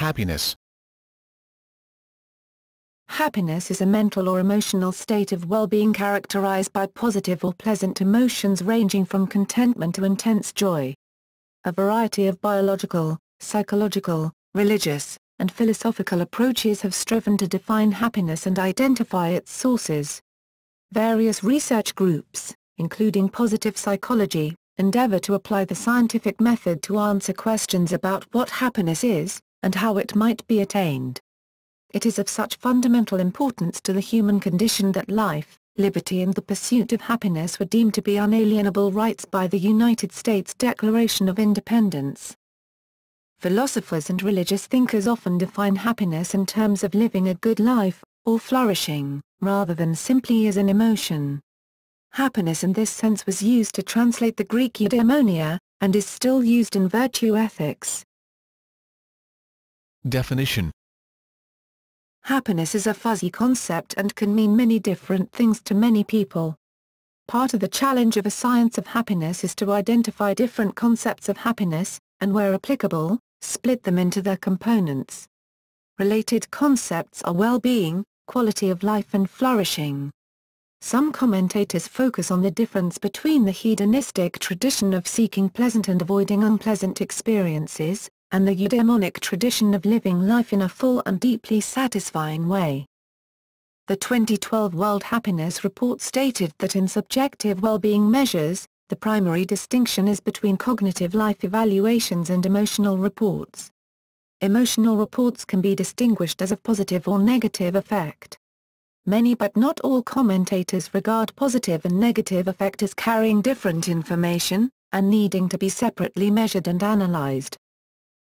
Happiness. Happiness is a mental or emotional state of well-being characterized by positive or pleasant emotions ranging from contentment to intense joy. A variety of biological, psychological, religious, and philosophical approaches have striven to define happiness and identify its sources. Various research groups, including positive psychology, endeavor to apply the scientific method to answer questions about what happiness is, and how it might be attained. It is of such fundamental importance to the human condition that life, liberty and the pursuit of happiness were deemed to be unalienable rights by the United States Declaration of Independence. Philosophers and religious thinkers often define happiness in terms of living a good life, or flourishing, rather than simply as an emotion. Happiness in this sense was used to translate the Greek eudaimonia, and is still used in virtue ethics. Definition. Happiness is a fuzzy concept and can mean many different things to many people. Part of the challenge of a science of happiness is to identify different concepts of happiness, and where applicable, split them into their components. Related concepts are well-being, quality of life and flourishing. Some commentators focus on the difference between the hedonistic tradition of seeking pleasant and avoiding unpleasant experiences, and the eudaimonic tradition of living life in a full and deeply satisfying way. The 2012 World Happiness Report stated that in subjective well-being measures, the primary distinction is between cognitive life evaluations and emotional reports. Emotional reports can be distinguished as of positive or negative effect. Many but not all commentators regard positive and negative effect as carrying different information, and needing to be separately measured and analyzed.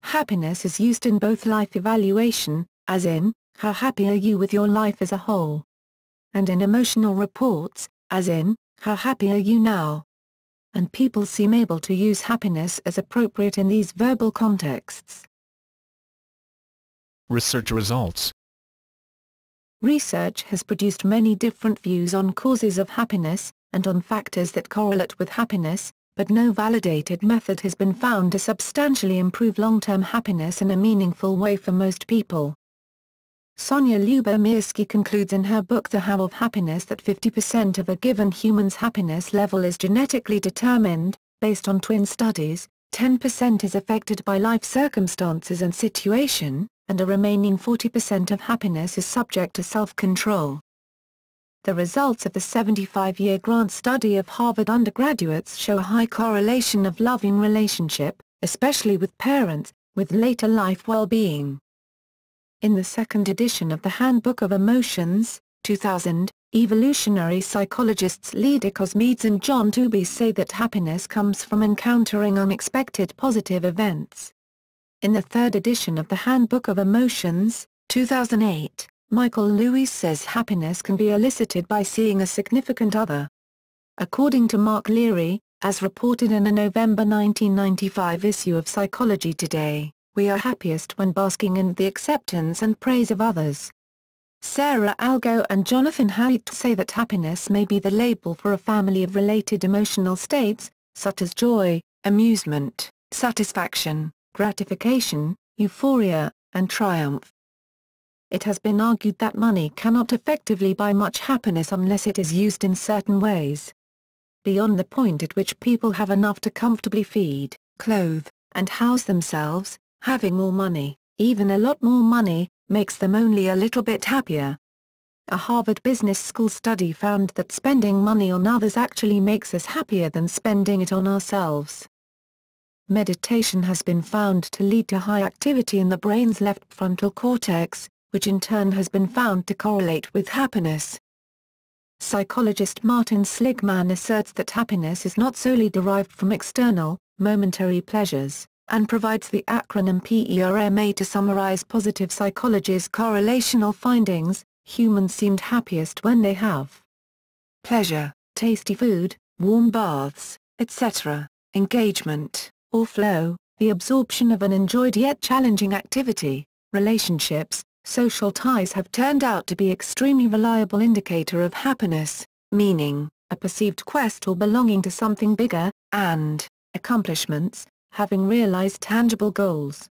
Happiness is used in both life evaluation, as in, how happy are you with your life as a whole? And in emotional reports, as in, how happy are you now? And people seem able to use happiness as appropriate in these verbal contexts. Research results. Research has produced many different views on causes of happiness, and on factors that correlate with happiness, but no validated method has been found to substantially improve long-term happiness in a meaningful way for most people. Sonia Lyubomirsky concludes in her book The How of Happiness that 50% of a given human's happiness level is genetically determined, based on twin studies, 10% is affected by life circumstances and situation, and a remaining 40% of happiness is subject to self-control. The results of the 75-year grant study of Harvard undergraduates show a high correlation of loving relationship, especially with parents, with later life well-being. In the second edition of the Handbook of Emotions, 2000, evolutionary psychologists Leda Cosmides and John Tooby say that happiness comes from encountering unexpected positive events. In the third edition of the Handbook of Emotions, 2008, Michael Lewis says happiness can be elicited by seeing a significant other. According to Mark Leary, as reported in a November 1995 issue of Psychology Today, we are happiest when basking in the acceptance and praise of others. Sarah Algo and Jonathan Haidt say that happiness may be the label for a family of related emotional states, such as joy, amusement, satisfaction, gratification, euphoria, and triumph. It has been argued that money cannot effectively buy much happiness unless it is used in certain ways. Beyond the point at which people have enough to comfortably feed, clothe, and house themselves, having more money, even a lot more money, makes them only a little bit happier. A Harvard Business School study found that spending money on others actually makes us happier than spending it on ourselves. Meditation has been found to lead to high activity in the brain's left frontal cortex, which in turn has been found to correlate with happiness. Psychologist Martin Seligman asserts that happiness is not solely derived from external, momentary pleasures, and provides the acronym PERMA to summarize positive psychology's correlational findings. Humans seemed happiest when they have pleasure, tasty food, warm baths, etc., engagement, or flow, the absorption of an enjoyed yet challenging activity. Relationships, social ties have turned out to be extremely reliable indicator of happiness, meaning, a perceived quest or belonging to something bigger, and accomplishments, having realized tangible goals.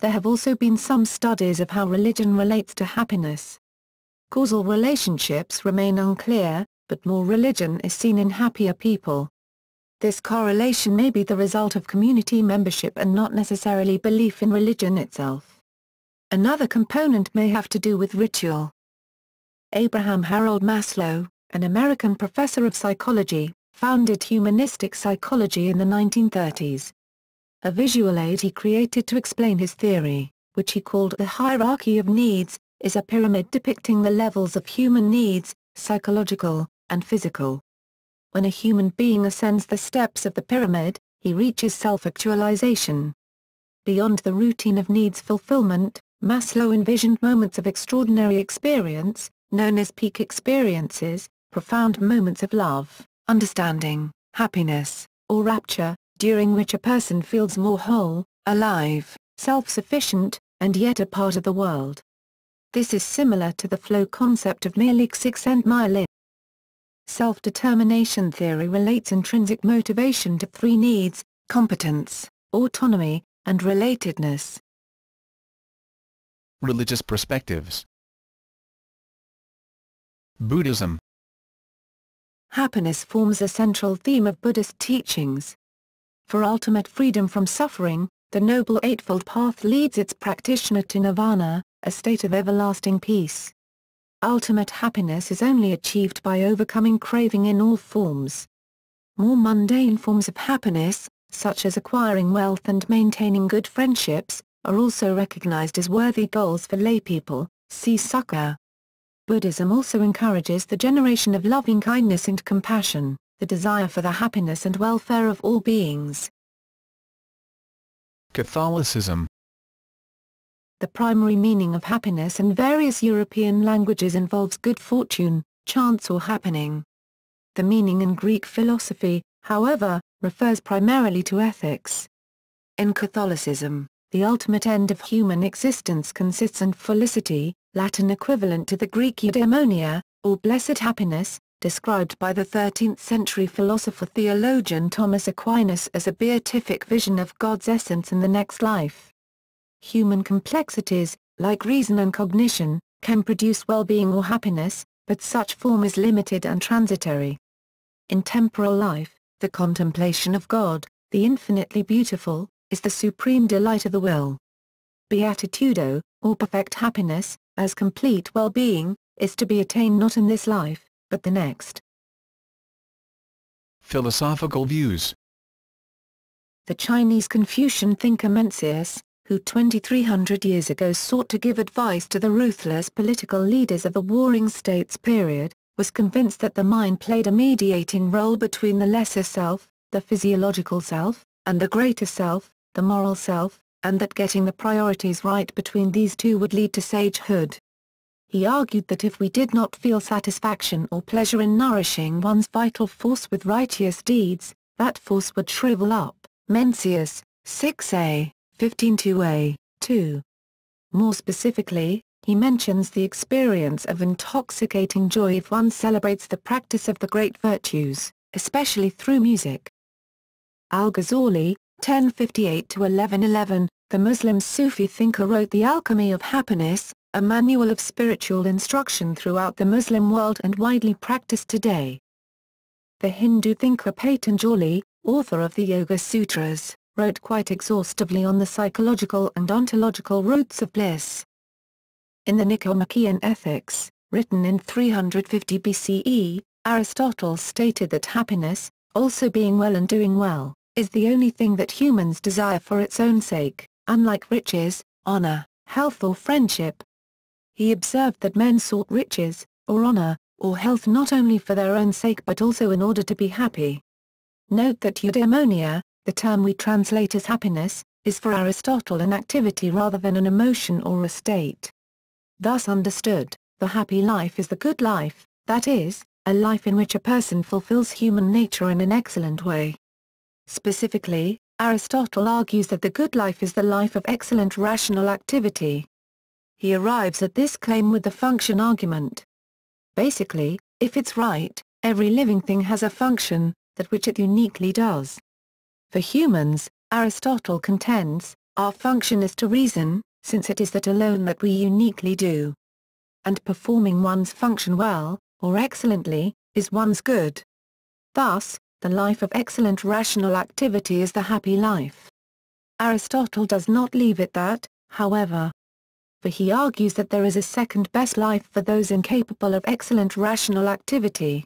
there have also been some studies of how religion relates to happiness. Causal relationships remain unclear, but more religion is seen in happier people. This correlation may be the result of community membership and not necessarily belief in religion itself. Another component may have to do with ritual. Abraham Harold Maslow, an American professor of psychology, founded humanistic psychology in the 1930s. A visual aid he created to explain his theory, which he called the hierarchy of needs, is a pyramid depicting the levels of human needs, psychological, and physical. When a human being ascends the steps of the pyramid, he reaches self-actualization. Beyond the routine of needs fulfillment, Maslow envisioned moments of extraordinary experience, known as peak experiences, profound moments of love, understanding, happiness, or rapture, during which a person feels more whole, alive, self-sufficient, and yet a part of the world. This is similar to the flow concept of Csikszentmihalyi. Self-determination theory relates intrinsic motivation to three needs: competence, autonomy, and relatedness. Religious perspectives. Buddhism. Happiness forms a central theme of Buddhist teachings. For ultimate freedom from suffering, the Noble Eightfold Path leads its practitioner to nirvana, a state of everlasting peace. Ultimate happiness is only achieved by overcoming craving in all forms. More mundane forms of happiness, such as acquiring wealth and maintaining good friendships, are also recognized as worthy goals for laypeople, see Sukha. Buddhism also encourages the generation of loving-kindness and compassion, the desire for the happiness and welfare of all beings. Catholicism. The primary meaning of happiness in various European languages involves good fortune, chance or happening. The meaning in Greek philosophy, however, refers primarily to ethics. In Catholicism, the ultimate end of human existence consists in felicity, Latin equivalent to the Greek eudaimonia, or blessed happiness, described by the 13th-century philosopher-theologian Thomas Aquinas as a beatific vision of God's essence in the next life. Human complexities, like reason and cognition, can produce well-being or happiness, but such form is limited and transitory. In temporal life, the contemplation of God, the infinitely beautiful, is the supreme delight of the will. Beatitudo, or perfect happiness, as complete well-being, is to be attained not in this life, but the next. Philosophical views. The Chinese Confucian thinker Mencius, who 2,300 years ago sought to give advice to the ruthless political leaders of the Warring States period, was convinced that the mind played a mediating role between the lesser self, the physiological self, and the greater self, the moral self, and that getting the priorities right between these two would lead to sagehood. He argued that if we did not feel satisfaction or pleasure in nourishing one's vital force with righteous deeds, that force would shrivel up. Mencius, 6a. 15-2a, 2. More specifically, he mentions the experience of intoxicating joy if one celebrates the practice of the great virtues, especially through music. Al-Ghazali, 1058-1111, the Muslim Sufi thinker wrote The Alchemy of Happiness, a manual of spiritual instruction throughout the Muslim world and widely practiced today. The Hindu thinker Patanjali, author of the Yoga Sutras, wrote quite exhaustively on the psychological and ontological roots of bliss. In the Nicomachean Ethics, written in 350 BCE, Aristotle stated that happiness, also being well and doing well, is the only thing that humans desire for its own sake, unlike riches, honor, health or friendship. He observed that men sought riches, or honor, or health not only for their own sake but also in order to be happy. Note that eudaimonia, the term we translate as happiness, is for Aristotle an activity rather than an emotion or a state. Thus understood, the happy life is the good life, that is, a life in which a person fulfills human nature in an excellent way. Specifically, Aristotle argues that the good life is the life of excellent rational activity. He arrives at this claim with the function argument. Basically, if it's right, every living thing has a function, that which it uniquely does. For humans, Aristotle contends, Our function is to reason, since it is that alone that we uniquely do. And performing one's function well, or excellently, is one's good. Thus, the life of excellent rational activity is the happy life. Aristotle does not leave it that, however. For he argues that there is a second-best life for those incapable of excellent rational activity.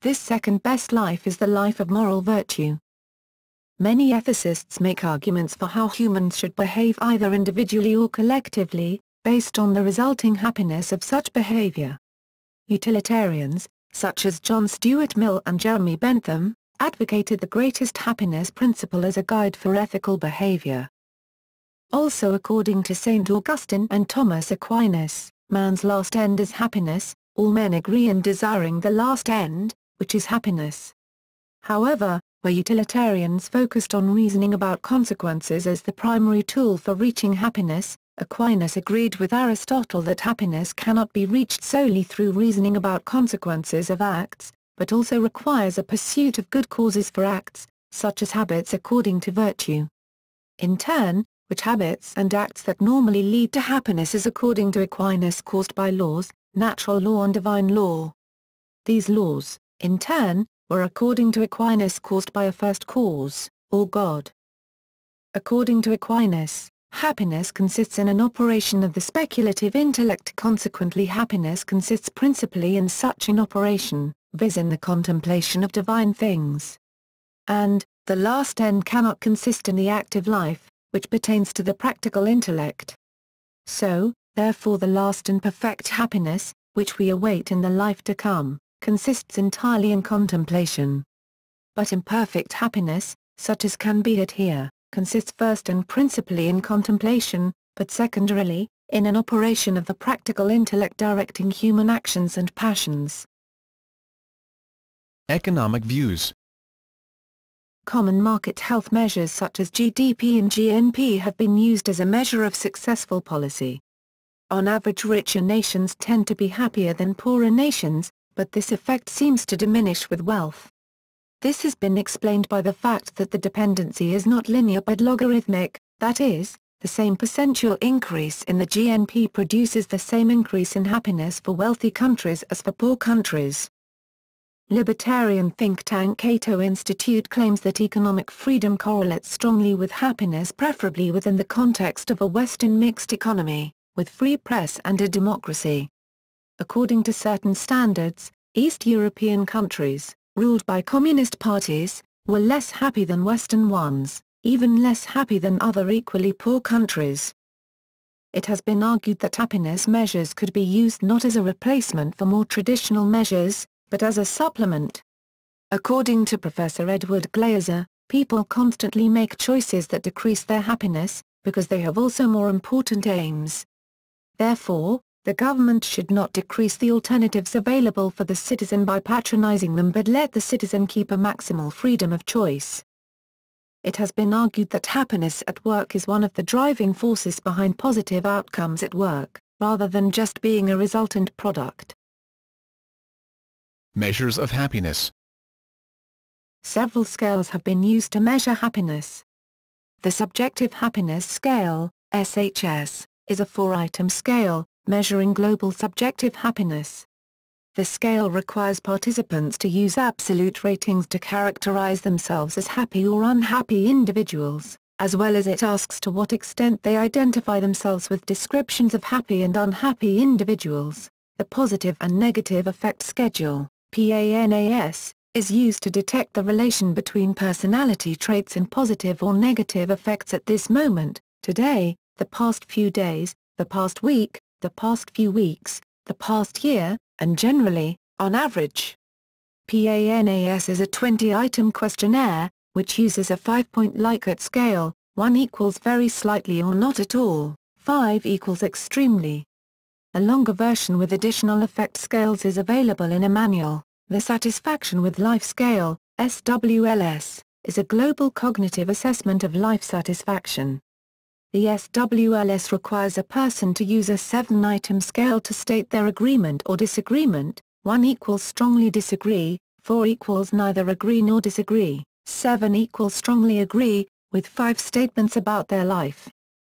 This second-best life is the life of moral virtue. Many ethicists make arguments for how humans should behave either individually or collectively, based on the resulting happiness of such behavior. Utilitarians, such as John Stuart Mill and Jeremy Bentham, advocated the greatest happiness principle as a guide for ethical behavior. Also, according to St. Augustine and Thomas Aquinas, man's last end is happiness. All men agree in desiring the last end, which is happiness. However, where utilitarians focused on reasoning about consequences as the primary tool for reaching happiness, Aquinas agreed with Aristotle that happiness cannot be reached solely through reasoning about consequences of acts, but also requires a pursuit of good causes for acts, such as habits according to virtue. In turn, which habits and acts that normally lead to happiness is according to Aquinas caused by laws, natural law and divine law. These laws, in turn, were according to Aquinas caused by a first cause, or God. According to Aquinas, happiness consists in an operation of the speculative intellect. Consequently, happiness consists principally in such an operation, viz. In the contemplation of divine things. And, the last end cannot consist in the active life, which pertains to the practical intellect. So, therefore the last and perfect happiness, which we await in the life to come, consists entirely in contemplation. But imperfect happiness, such as can be had here, consists first and principally in contemplation, but secondarily, in an operation of the practical intellect directing human actions and passions. Economic views. Common market health measures such as GDP and GNP have been used as a measure of successful policy. On average, richer nations tend to be happier than poorer nations, but this effect seems to diminish with wealth. This has been explained by the fact that the dependency is not linear but logarithmic, that is, the same percentual increase in the GNP produces the same increase in happiness for wealthy countries as for poor countries. Libertarian think tank Cato Institute claims that economic freedom correlates strongly with happiness, preferably within the context of a Western mixed economy, with free press and a democracy. According to certain standards, East European countries, ruled by communist parties, were less happy than Western ones, even less happy than other equally poor countries. It has been argued that happiness measures could be used not as a replacement for more traditional measures, but as a supplement. According to Professor Edward Glaser, people constantly make choices that decrease their happiness, because they have also more important aims. Therefore, the government should not decrease the alternatives available for the citizen by patronizing them but let the citizen keep a maximal freedom of choice. It has been argued that happiness at work is one of the driving forces behind positive outcomes at work, rather than just being a resultant product. Measures of happiness. Several scales have been used to measure happiness. The Subjective Happiness Scale, SHS, is a 4-item scale, measuring global subjective happiness. The scale requires participants to use absolute ratings to characterize themselves as happy or unhappy individuals, as well as it asks to what extent they identify themselves with descriptions of happy and unhappy individuals. The Positive and Negative Affect Schedule, PANAS, is used to detect the relation between personality traits and positive or negative effects at this moment, today, the past few days, the past week, the past few weeks, the past year, and generally, on average. PANAS is a 20-item questionnaire, which uses a 5-point Likert scale, 1 equals very slightly or not at all, 5 equals extremely. A longer version with additional effect scales is available in a manual. The Satisfaction with Life Scale, SWLS, is a global cognitive assessment of life satisfaction. The SWLS requires a person to use a 7-item scale to state their agreement or disagreement. 1 equals strongly disagree, 4 equals neither agree nor disagree, 7 equals strongly agree, with 5 statements about their life.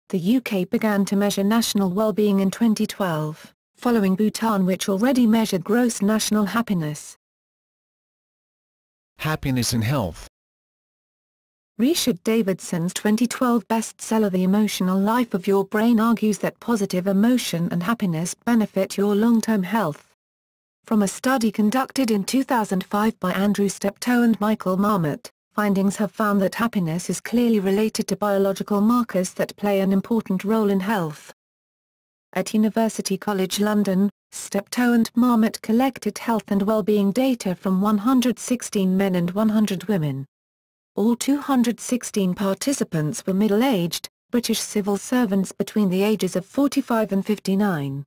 The UK began to measure national well-being in 2012, following Bhutan, which already measured gross national happiness. Happiness and health. Richard Davidson's 2012 bestseller The Emotional Life of Your Brain argues that positive emotion and happiness benefit your long-term health. From a study conducted in 2005 by Andrew Steptoe and Michael Marmot, findings have found that happiness is clearly related to biological markers that play an important role in health. At University College London, Steptoe and Marmot collected health and well-being data from 116 men and 100 women. All 216 participants were middle-aged, British civil servants between the ages of 45 and 59.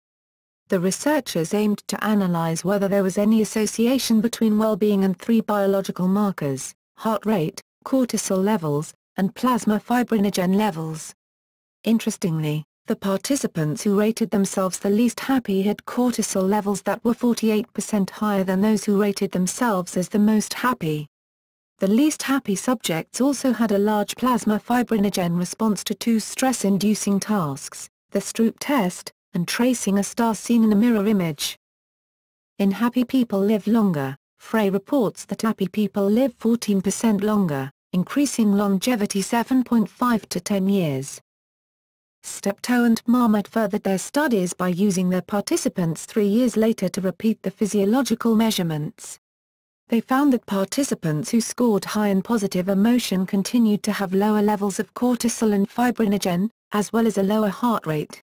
The researchers aimed to analyze whether there was any association between well-being and 3 biological markers: heart rate, cortisol levels, and plasma fibrinogen levels. Interestingly, the participants who rated themselves the least happy had cortisol levels that were 48% higher than those who rated themselves as the most happy. The least happy subjects also had a large plasma fibrinogen response to 2 stress-inducing tasks, the Stroop test, and tracing a star seen in a mirror image. In Happy People Live Longer, Frey reports that happy people live 14% longer, increasing longevity 7.5 to 10 years. Steptoe and Marmot furthered their studies by using their participants 3 years later to repeat the physiological measurements. They found that participants who scored high in positive emotion continued to have lower levels of cortisol and fibrinogen, as well as a lower heart rate.